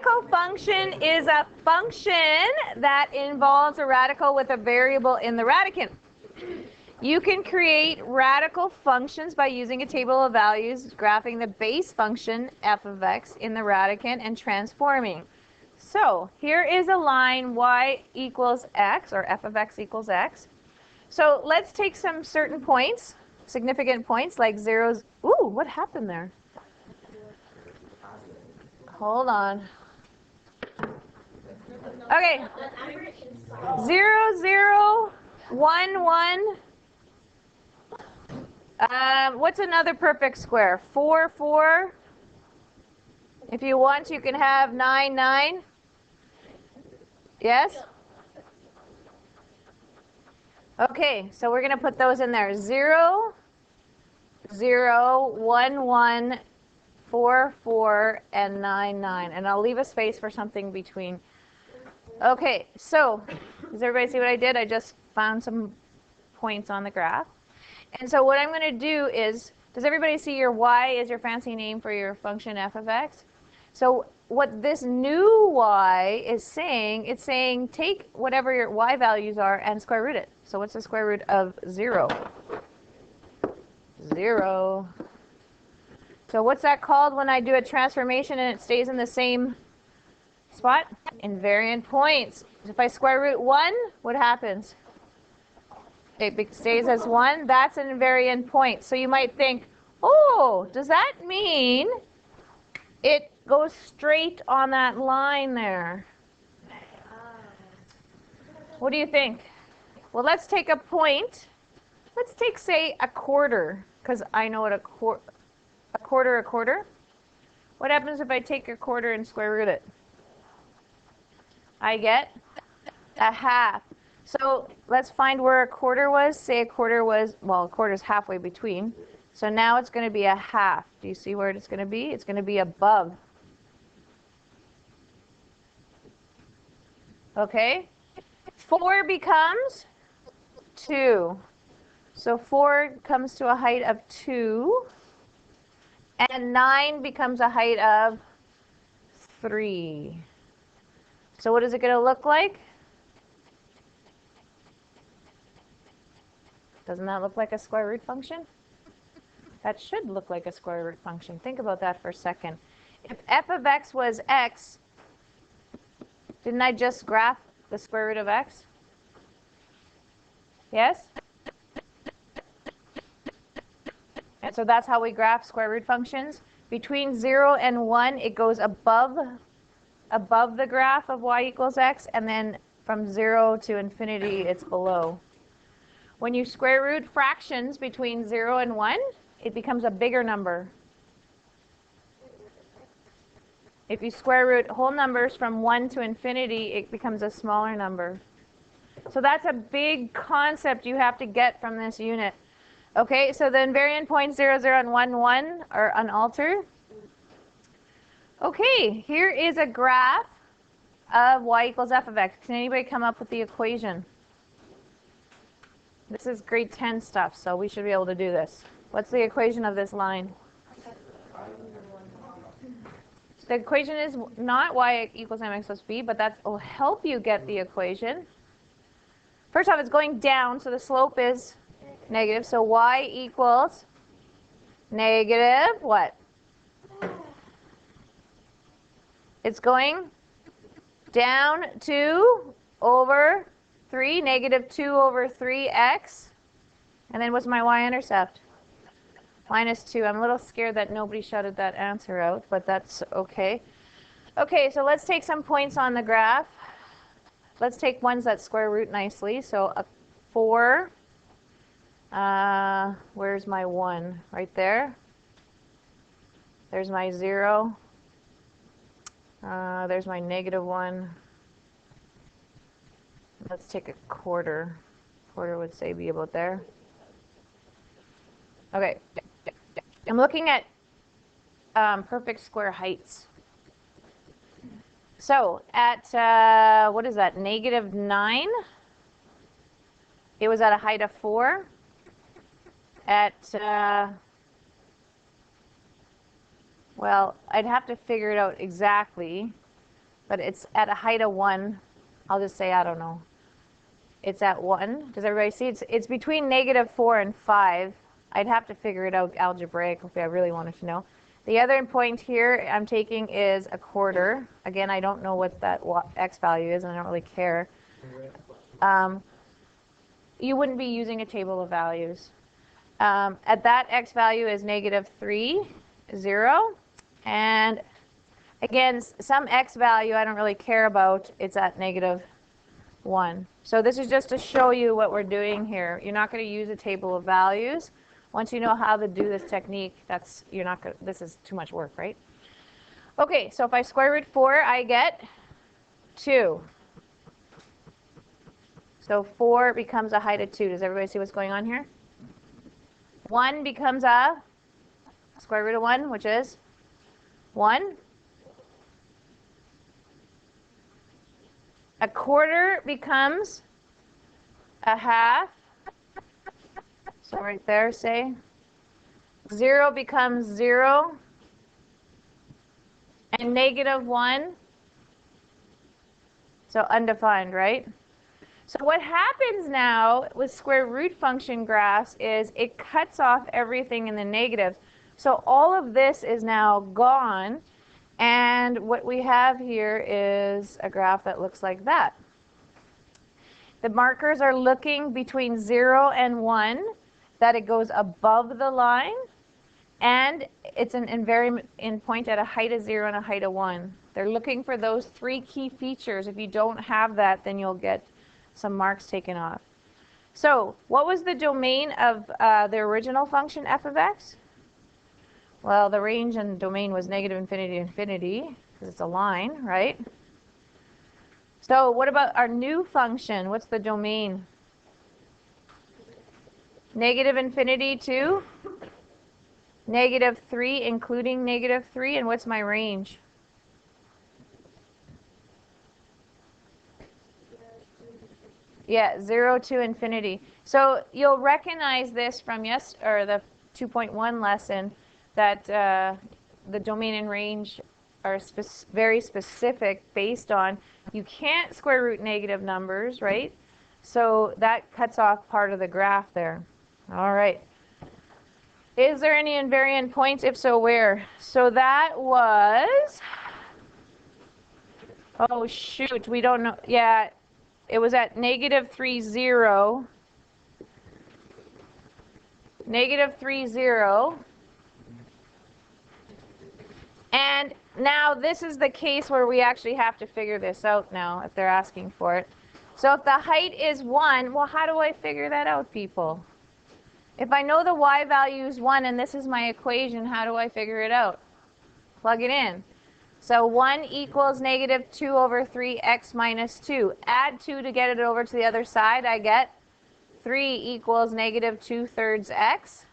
radical function is a function that involves a radical with a variable in the radicand. You can create radical functions by using a table of values, graphing the base function f of x in the radicand and transforming. So here is a line y equals x, or f of x equals x. So let's take some certain points, significant points like zeros. Ooh, what happened there? Hold on. Okay. 0, 0, 1, 1. What's another perfect square? 4, 4. If you want, you can have 9, 9. Yes? Okay, so we're going to put those in there. 0, 0, 1, 1, 4, 4, and 9, 9. And I'll leave a space for something between. Okay, so does everybody see what I did? I just found some points on the graph. And so what I'm going to do is, does everybody see your y is your fancy name for your function f of x? So what this new y is saying, it's saying take whatever your y values are and square root it. So what's the square root of 0? 0. So what's that called when I do a transformation and it stays in the same spot? Invariant points. If I square root 1, what happens? It stays as 1. That's an invariant point. So you might think, oh, does that mean it goes straight on that line there? What do you think? Well, let's take a point. Let's take, say, a quarter, because I know what a quarter. What happens if I take a quarter and square root it? I get a half. So let's find where a quarter was. Say a quarter was, well, a quarter is halfway between. So now it's going to be a half. Do you see where it's going to be? It's going to be above. Okay? 4 becomes 2. So 4 comes to a height of 2. And 9 becomes a height of 3. So what is it going to look like? Doesn't that look like a square root function? That should look like a square root function. Think about that for a second. If f of x was x, didn't I just graph the square root of x? Yes? And so that's how we graph square root functions. Between 0 and 1, it goes above the graph of y equals x, and then from 0 to infinity, it's below. When you square root fractions between 0 and 1, it becomes a bigger number. If you square root whole numbers from 1 to infinity, it becomes a smaller number. So that's a big concept you have to get from this unit. Okay, so the invariant points 0, 0, and 1, 1 are unaltered. Okay, here is a graph of y equals f of x. Can anybody come up with the equation? This is grade 10 stuff, so we should be able to do this. What's the equation of this line? The equation is not y equals mx plus b, but that will help you get the equation. First off, it's going down, so the slope is negative. So y equals negative what? It's going down 2 over 3, negative 2 over 3x. And then what's my y-intercept? Minus 2. I'm a little scared that nobody shouted that answer out, but that's okay. Okay, so let's take some points on the graph. Let's take ones that square root nicely. So a 4. Where's my 1? Right there. There's my 0. There's my negative 1. Let's take a quarter. Quarter would say be about there. Okay. I'm looking at perfect square heights. So at, what is that, negative 9, it was at a height of 4. At, well, I'd have to figure it out exactly. but it's at a height of 1. I'll just say, I don't know. It's at 1. Does everybody see? It's between -4 and 5. I'd have to figure it out algebraically if I really wanted to know. The other point here I'm taking is a quarter. Again, I don't know what that x value is, and I don't really care. You wouldn't be using a table of values. At that x value is -3, 0. And again, some x value I don't really care about. It's at -1. So this is just to show you what we're doing here. You're not going to use a table of values. Once you know how to do this technique, this is too much work, right? Okay, so if I square root 4, I get 2. So 4 becomes a height of 2. Does everybody see what's going on here? 1 becomes a square root of 1, which is 1. A quarter becomes a half. So right there, say. 0 becomes 0. And -1. So undefined, right? So what happens now with square root function graphs is it cuts off everything in the negatives. So all of this is now gone. And what we have here is a graph that looks like that. The markers are looking between 0 and 1, that it goes above the line, and it's an invariant point at a height of 0 and a height of 1. They're looking for those 3 key features. If you don't have that, then you'll get some marks taken off. So what was the domain of the original function f of x? Well, the range and domain was -∞ to infinity, because it's a line, right? So what about our new function? What's the domain? -∞ to -3, including -3, and what's my range? Yeah, 0 to infinity. So you'll recognize this from the 2.1 lesson, that the domain and range are very specific based on you can't square root negative numbers, right? So that cuts off part of the graph there. All right. Is there any invariant points? If so, where? So that was, oh shoot, we don't know. Yeah, it was at -3, 0. -3, 0. And now this is the case where we actually have to figure this out now if they're asking for it. So if the height is 1, well, how do I figure that out, people? If I know the y value is 1 and this is my equation, how do I figure it out? Plug it in. So 1 equals -2/3 x minus 2. Add 2 to get it over to the other side. I get 3 equals -2/3 x.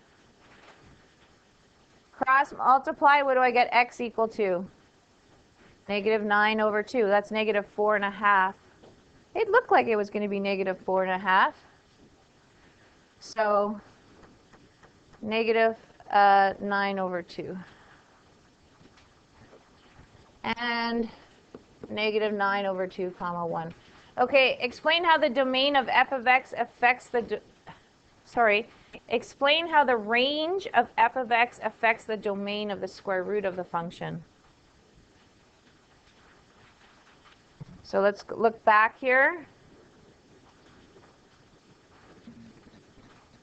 Cross multiply, what do I get x equal to? -9/2. That's -4.5. It looked like it was going to be -4.5. So -9/2. And -9/2, 1. Okay, explain how the domain of f of x affects the... Explain how the range of f of x affects the domain of the square root of the function. So let's look back here.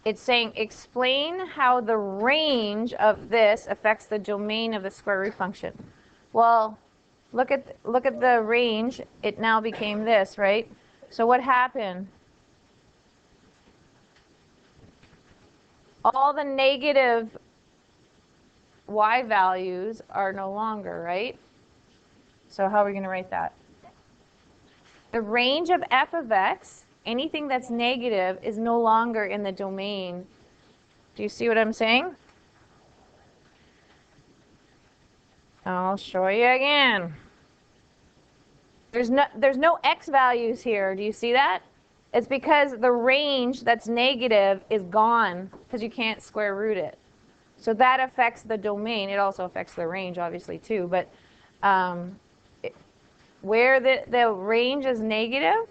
It's saying explain how the range of this affects the domain of the square root function. Well, look at the range. It now became this, right? So what happened? All the negative y values are no longer, right? So how are we going to write that? The range of f of x, anything that's negative, is no longer in the domain. Do you see what I'm saying? I'll show you again. There's no x values here. Do you see that? It's because the range that's negative is gone because you can't square root it. So that affects the domain. It also affects the range, obviously, too. But where the range is negative,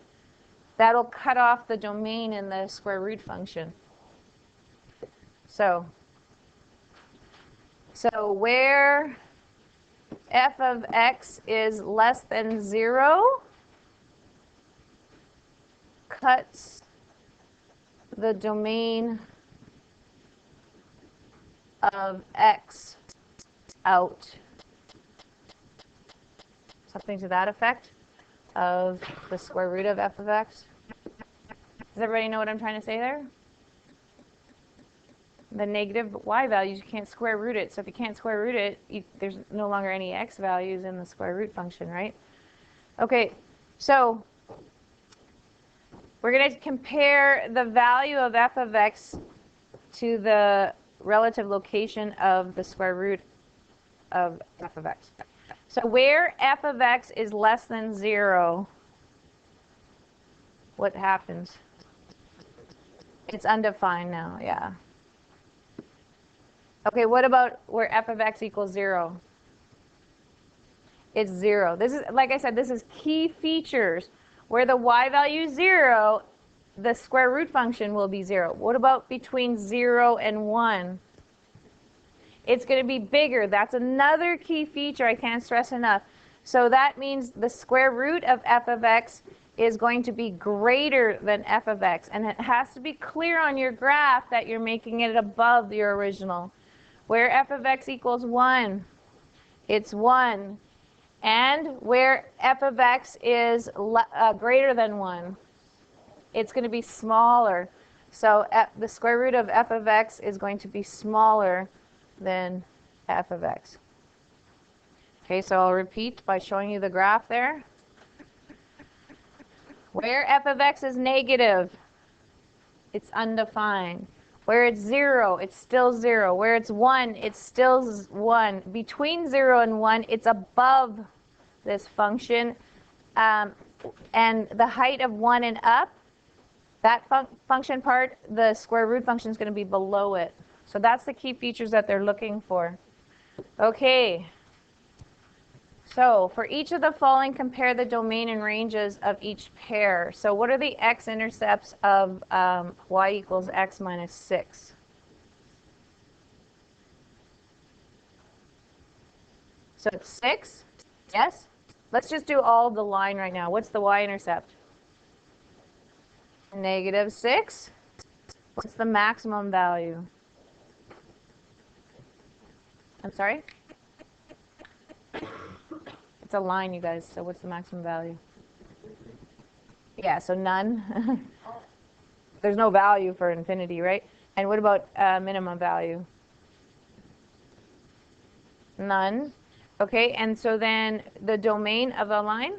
that'll cut off the domain in the square root function. So where f of x is less than 0, cuts the domain of x out. Something to that effect of the square root of f of x. Does everybody know what I'm trying to say there? The negative y values, you can't square root it. So if you can't square root it, there's no longer any x values in the square root function, right? Okay, so we're going to compare the value of f of x to the relative location of the square root of f of x. So where f of x is less than 0, what happens? It's undefined now, yeah. Okay, what about where f of x equals 0? It's 0. This is, like I said, this is key features. Where the y value is 0, the square root function will be 0. What about between 0 and 1? It's going to be bigger. That's another key feature I can't stress enough. So that means the square root of f of x is going to be greater than f of x. And it has to be clear on your graph that you're making it above your original. Where f of x equals 1, it's 1. And where f of x is greater than 1, it's going to be smaller. So the square root of f of x is going to be smaller than f of x. Okay, so I'll repeat by showing you the graph there. Where f of x is negative, it's undefined. Where it's 0, it's still 0. Where it's 1, it's still 1. Between 0 and 1, it's above this function. And the height of 1 and up, that function part, the square root function is going to be below it. So that's the key features that they're looking for. Okay. So for each of the following, compare the domain and ranges of each pair. So what are the x-intercepts of y equals x minus 6? So it's 6, yes? Let's just do all of the line right now. What's the y-intercept? Negative 6. What's the maximum value? I'm sorry? It's a line, you guys, so what's the maximum value? Yeah, so none. There's no value for infinity, right? And what about minimum value? None. Okay, and so then the domain of a line?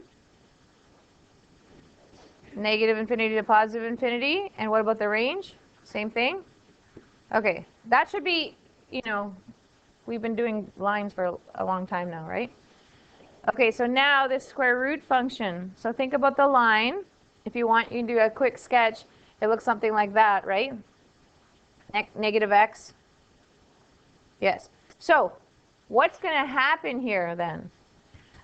Negative infinity to positive infinity. And what about the range? Same thing? Okay, that should be, you know, we've been doing lines for a long time now, right? Okay, so now this square root function. So think about the line. If you want, you can do a quick sketch. It looks something like that, right? Negative x. Yes. So what's going to happen here then?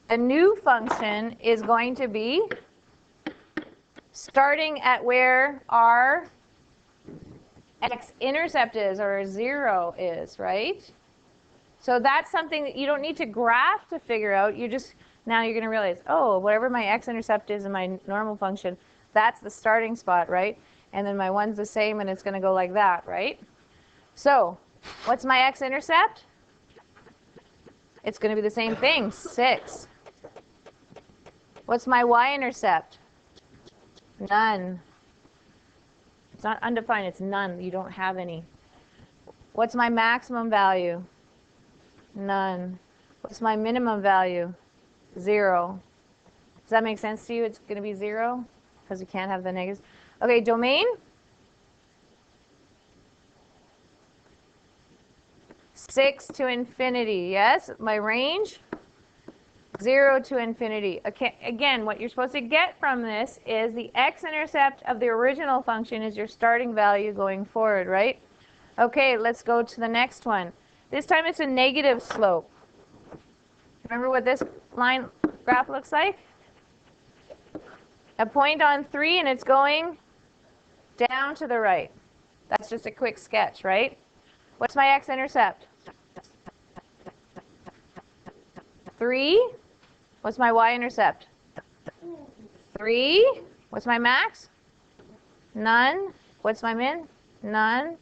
A new function is going to be starting at where our x-intercept is, or 0 is, right? So that's something that you don't need to graph to figure out. You just, now you're going to realize, oh, whatever my x-intercept is in my normal function, that's the starting spot, right? And then my 1's the same, and it's going to go like that, right? So what's my x-intercept? It's going to be the same thing, 6. What's my y-intercept? None. It's not undefined, it's none. You don't have any. What's my maximum value? None. What's my minimum value? 0. Does that make sense to you? It's going to be 0 because you can't have the negatives. Okay, domain. 6 to infinity. Yes, my range. 0 to infinity. Okay, again, what you're supposed to get from this is the x-intercept of the original function is your starting value going forward, right? Okay, let's go to the next one. This time it's a negative slope. Remember what this line graph looks like? A point on 3 and it's going down to the right. That's just a quick sketch, right? What's my x-intercept? 3. What's my y-intercept? 3. What's my max? None. What's my min? None.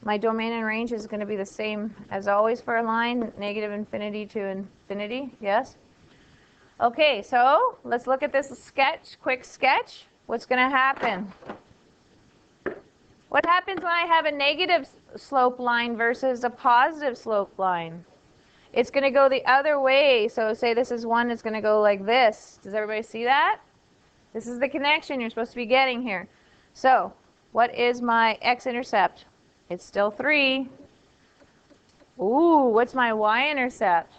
My domain and range is going to be the same as always for a line, negative infinity to infinity. Yes? Okay, so let's look at this sketch, quick sketch. What's going to happen? What happens when I have a negative slope line versus a positive slope line? It's going to go the other way. So say this is 1, it's going to go like this. Does everybody see that? This is the connection you're supposed to be getting here. So what is my x-intercept? It's still 3. Ooh, what's my y-intercept?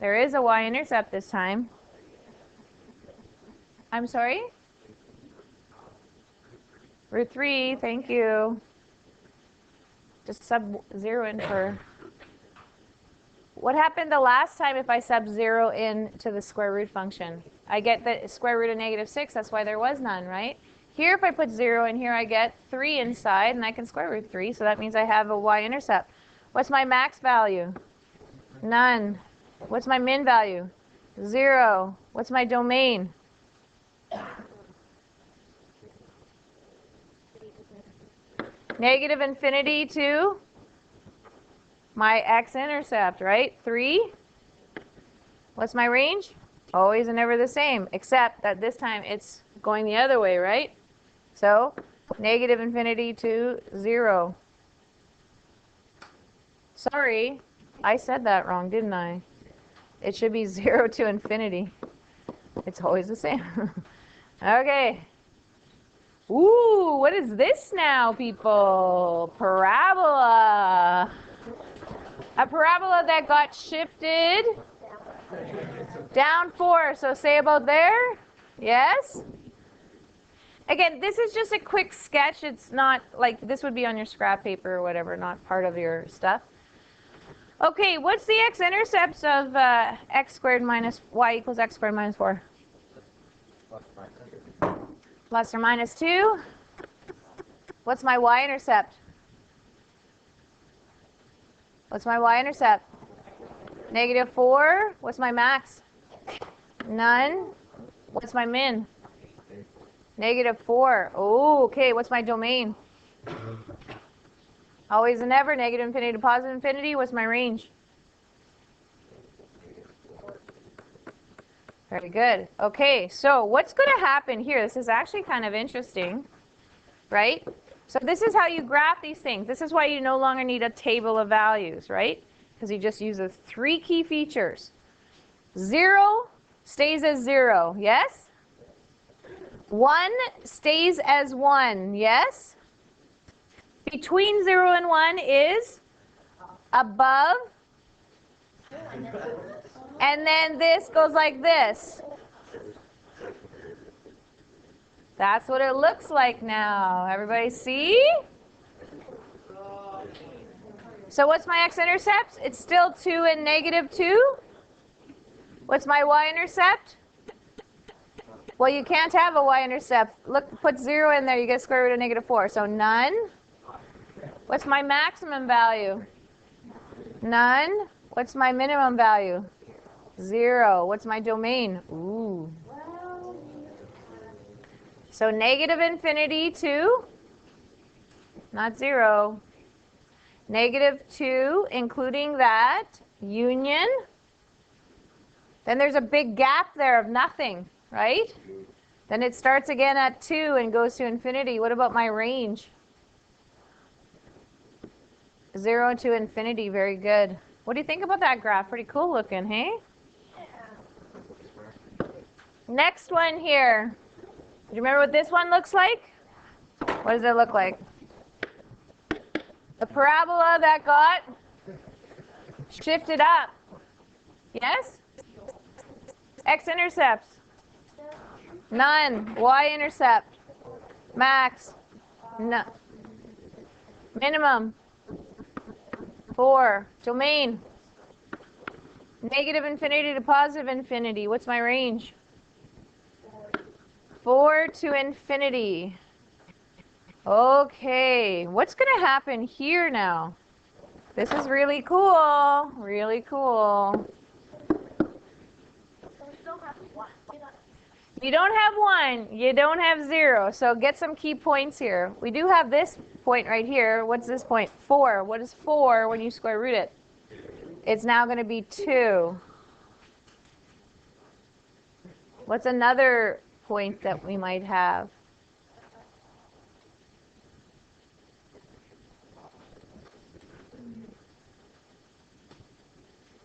There is a y-intercept this time. I'm sorry? Root 3, thank you. Just sub 0 in for... What happened the last time if I sub 0 in to the square root function? I get the square root of -6, that's why there was none, right? Here if I put 0 in here, I get 3 inside, and I can square root 3, so that means I have a y-intercept. What's my max value? None. What's my min value? 0. What's my domain? Negative infinity to my x-intercept, right? 3. What's my range? Always and never the same, except that this time it's going the other way, right? So, negative infinity to 0. Sorry, I said that wrong, didn't I? It should be 0 to infinity. It's always the same. Okay. Ooh, what is this now, people? Parabola. A parabola that got shifted down 4. So say about there. Yes? Again, this is just a quick sketch. It's not like this would be on your scrap paper or whatever, not part of your stuff. Okay, what's the x-intercepts of x squared minus y equals x squared minus 4? Plus or minus 2. What's my y-intercept? What's my y-intercept? Negative 4. What's my max? None. What's my min? Negative 4. Oh, okay. What's my domain? Always and never. Negative infinity to positive infinity. What's my range? Very good. Okay, so what's going to happen here? This is actually kind of interesting, right? So this is how you graph these things. This is why you no longer need a table of values, right? Because you just use the 3 key features. 0 stays as 0, yes? 1 stays as 1, yes? Between 0 and 1 is above. And then this goes like this. That's what it looks like now. Everybody see? So what's my x-intercept? It's still 2 and negative 2. What's my y-intercept? Well, you can't have a y-intercept. Look, put 0 in there, you get square root of negative 4. So none. What's my maximum value? None. What's my minimum value? 0. What's my domain? Ooh. So negative infinity to, not 0. Negative 2, including that, union. Then there's a big gap there of nothing, right? Then it starts again at 2 and goes to infinity. What about my range? 0 to infinity, very good. What do you think about that graph? Pretty cool looking, hey? Next one here. Do you remember what this one looks like? What does it look like? The parabola that got shifted up. Yes? X-intercepts. None. Y-intercept. Max. None. Minimum. 4. Domain. Negative infinity to positive infinity. What's my range? 4 to infinity. Okay, what's going to happen here now? This is really cool. Really cool. You don't have 1. You don't have 0. So get some key points here. We do have this point right here. What's this point? 4. What is 4 when you square root it? It's now going to be 2. What's another point that we might have?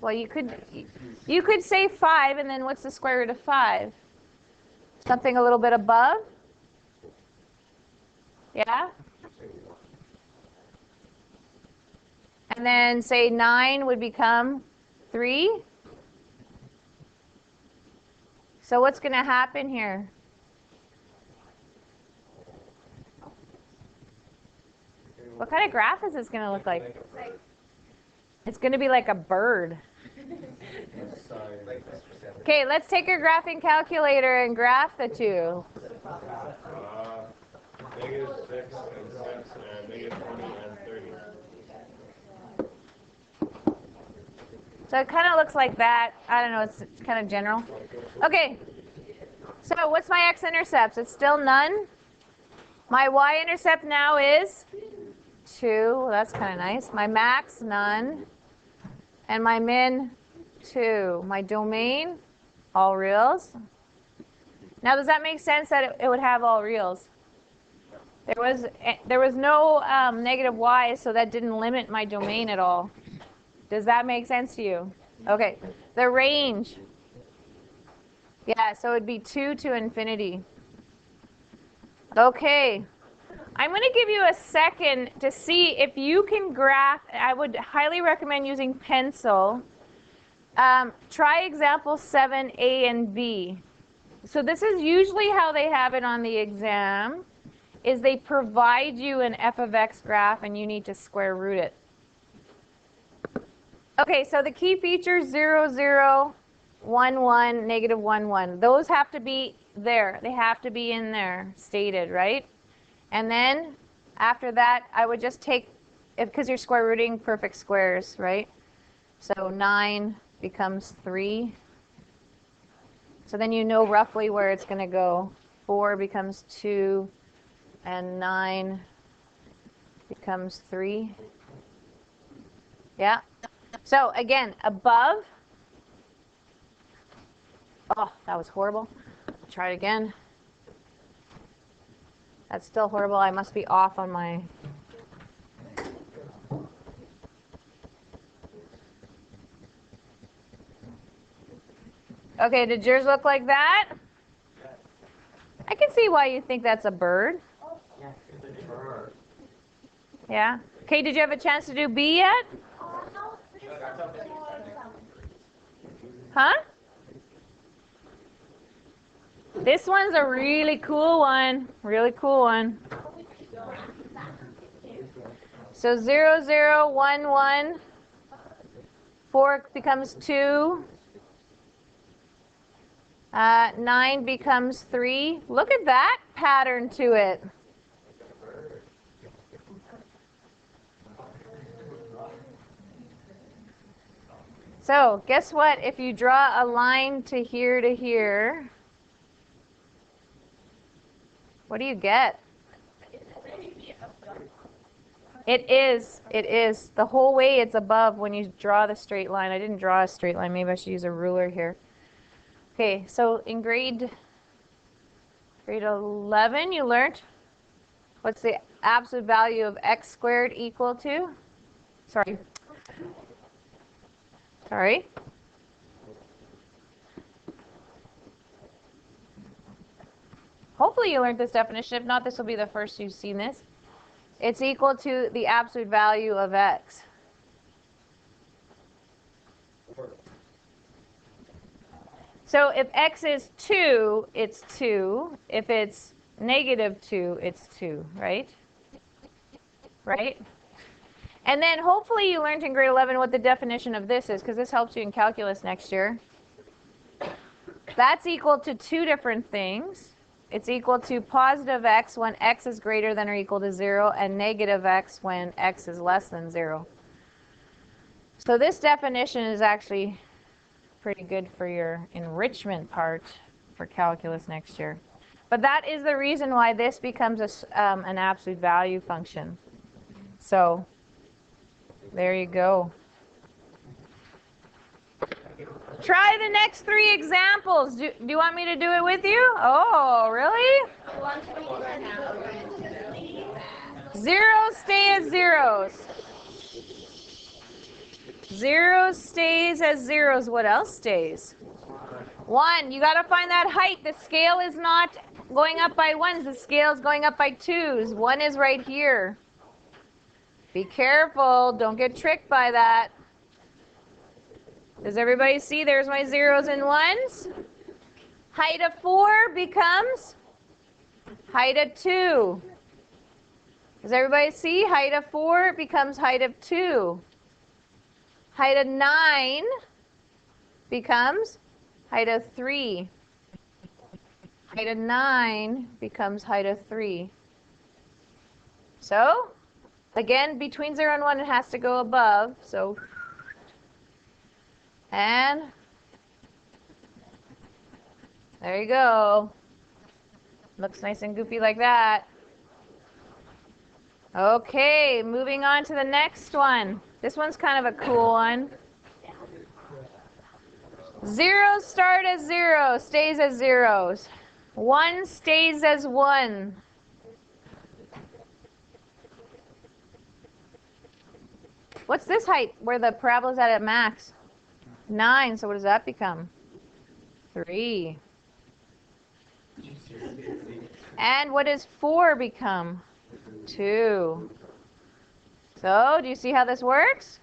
Well, you could say 5, and then what's the square root of 5? Something a little bit above? Yeah? And then say 9 would become 3. So what's going to happen here? What kind of graph is this going to look like? It's going to be like a bird. Okay, let's take your graphing calculator and graph the two. -6 and 6 and -20 and 30. So it kind of looks like that. I don't know, it's kind of general. Okay, so what's my x-intercepts? It's still none. My y-intercept now is 2. That's kind of nice. My max, none. And my min, 2. My domain, all reals. Now, does that make sense that it would have all reals? There was no negative y, so that didn't limit my domain at all. Does that make sense to you? Okay. The range. Yeah, so it would be 2 to infinity. Okay. I'm going to give you a second to see if you can graph. I would highly recommend using pencil. Try example 7A and B. So this is usually how they have it on the exam, is they provide you an f of x graph and you need to square root it. Okay, so the key features 0, 0, 1, 1, negative 1, 1. Those have to be there. They have to be in there, stated, right? And then after that, I would just take, because you're square rooting perfect squares, right? So 9 becomes 3. So then you know roughly where it's going to go. 4 becomes 2, and 9 becomes 3. Yeah? So again, above. Oh, that was horrible. Try it again. That's still horrible. I must be off on my... Okay, did yours look like that? I can see why you think that's a bird. Yeah? Okay, did you have a chance to do B yet? Huh? This one's a really cool one. Really cool one. So 0, 0, 1, 1. 4 becomes 2. 9 becomes 3. Look at that pattern to it. So guess what? If you draw a line to here, what do you get? It is. It is. The whole way it's above when you draw the straight line. I didn't draw a straight line. Maybe I should use a ruler here. Okay, so in grade 11, you learned what's the absolute value of x squared equal to? Sorry. Hopefully you learned this definition. If not, this will be the first you've seen this. It's equal to the absolute value of x. So if x is 2, it's 2. If it's negative 2, it's 2, right? Right? And then hopefully you learned in grade 11 what the definition of this is, because this helps you in calculus next year. That's equal to two different things. it's equal to positive x when x is greater than or equal to 0, and negative x when x is less than 0. So this definition is actually pretty good for your enrichment part for calculus next year. But that is the reason why this becomes an absolute value function. So there you go. Try the next 3 examples. Do you want me to do it with you? Oh, really? Zeros stay as zeros. Zeros stays as zeros. What else stays? 1. You got to find that height. The scale is not going up by 1s. The scale is going up by 2s. 1 is right here. Be careful. Don't get tricked by that. Does everybody see? There's my zeros and 1s. Height of 4 becomes height of 2. Does everybody see? Height of 4 becomes height of 2. Height of 9 becomes height of 3. Height of 9 becomes height of 3. So, again, between 0 and 1, it has to go above. So, and there you go. Looks nice and goofy like that. Okay, moving on to the next one. This one's kind of a cool one. Zeros start as 0, stays as zeros. 1 stays as 1. What's this height where the parabola's at max? 9, so what does that become? 3. And what does 4 become? 2. So, do you see how this works?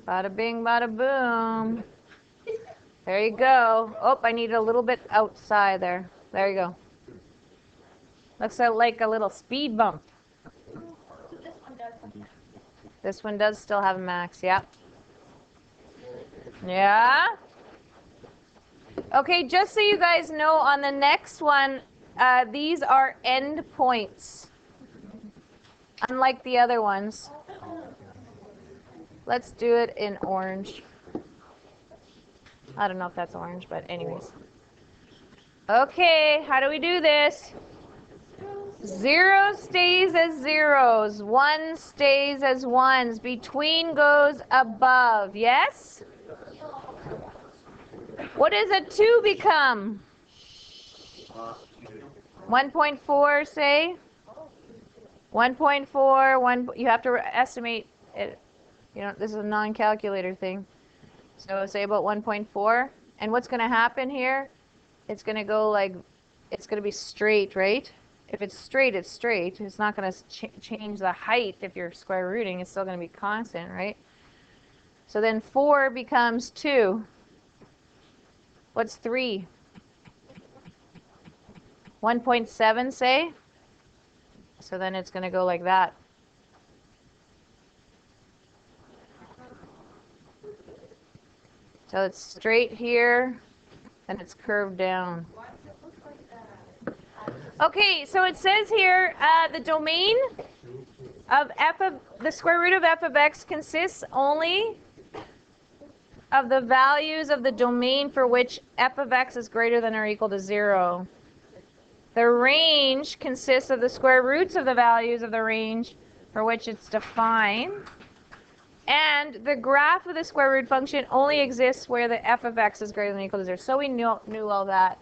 Bada bing, bada boom. There you go. Oh, I need a little bit outside there. There you go. Looks like a little speed bump. This one does still have a max, yep. Yeah? Okay, just so you guys know, on the next one, these are end points, unlike the other ones. Let's do it in orange. I don't know if that's orange, but anyways. Okay, how do we do this? 0 stays as zeros. 1 stays as 1s. Between goes above. Yes? What does a 2 become? 1.4, say? 1.4, you have to estimate it. You know, this is a non-calculator thing. So say about 1.4. And what's going to happen here? It's going to go like, it's going to be straight, right? If it's straight, it's straight. It's not going to change the height if you're square rooting. It's still going to be constant, right? So then 4 becomes 2. What's 3? 1.7, say? So then it's going to go like that. So it's straight here, and it's curved down. Okay, so it says here the domain of the square root of f of x consists only of the values of the domain for which f of x is greater than or equal to 0. The range consists of the square roots of the values of the range for which it's defined. And the graph of the square root function only exists where the f of x is greater than or equal to 0. So we knew all that.